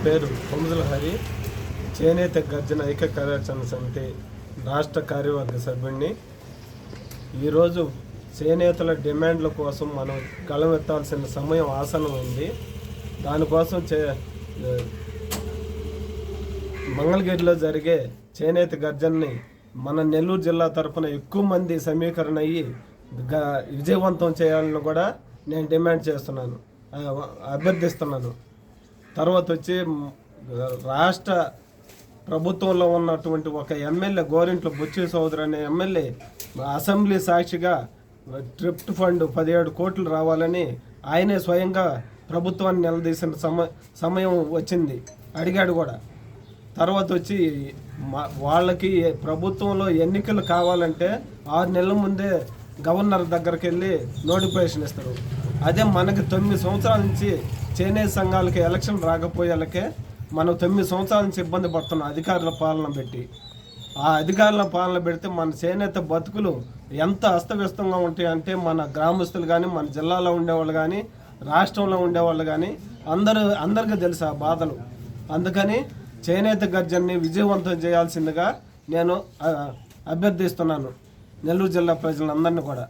పేరు కొమ్ముల హరి, చేనేత గర్జన ఐక్య కార్యాచరణ సమితి రాష్ట్ర కార్యవర్గ సభ్యుడిని. ఈరోజు చేనేతల డిమాండ్ల కోసం మనం గళమెత్తాల్సిన సమయం ఆసనం ఉంది. దానికోసం మంగళగిరిలో జరిగే చేనేత గర్జనని మన నెల్లూరు జిల్లా తరఫున ఎక్కువ మంది సమీకరణ అయ్యి విజయవంతం చేయాలని కూడా నేను డిమాండ్ చేస్తున్నాను, అభ్యర్థిస్తున్నాను. తర్వాత వచ్చి రాష్ట్ర ప్రభుత్వంలో ఉన్నటువంటి ఒక ఎమ్మెల్యే గోరింట్ల బుచ్చి చౌదరి అనే ఎమ్మెల్యే అసెంబ్లీ సాక్షిగా ట్రిప్ట్ ఫండ్ 17 కోట్లు రావాలని ఆయనే స్వయంగా ప్రభుత్వాన్ని నిలదీసిన సమయం వచ్చింది, అడిగాడు కూడా. తర్వాత వచ్చి వాళ్ళకి ప్రభుత్వంలో ఎన్నికలు కావాలంటే 6 నెలల ముందే గవర్నర్ దగ్గరికి వెళ్ళి నోటిఫికేషన్ ఇస్తారు. అదే మనకి 9 సంవత్సరాల నుంచి చేనేత సంఘాలకి ఎలక్షన్ రాకపోయేలకే మనం 9 సంవత్సరాల నుంచి ఇబ్బంది పడుతున్నాం అధికారుల పాలన పెట్టి. ఆ అధికారుల పాలన పెడితే మన చేనేత బతుకులు ఎంత అస్తవ్యస్తంగా ఉంటాయి అంటే మన గ్రామస్తులు కానీ, మన జిల్లాలో ఉండేవాళ్ళు కానీ, రాష్ట్రంలో ఉండేవాళ్ళు కానీ అందరికీ తెలుసు ఆ బాధలు. అందుకని చేనేత గర్జనని విజయవంతం చేయాల్సిందిగా నేను అభ్యర్థిస్తున్నాను నెల్లూరు జిల్లా ప్రజలందరినీ కూడా.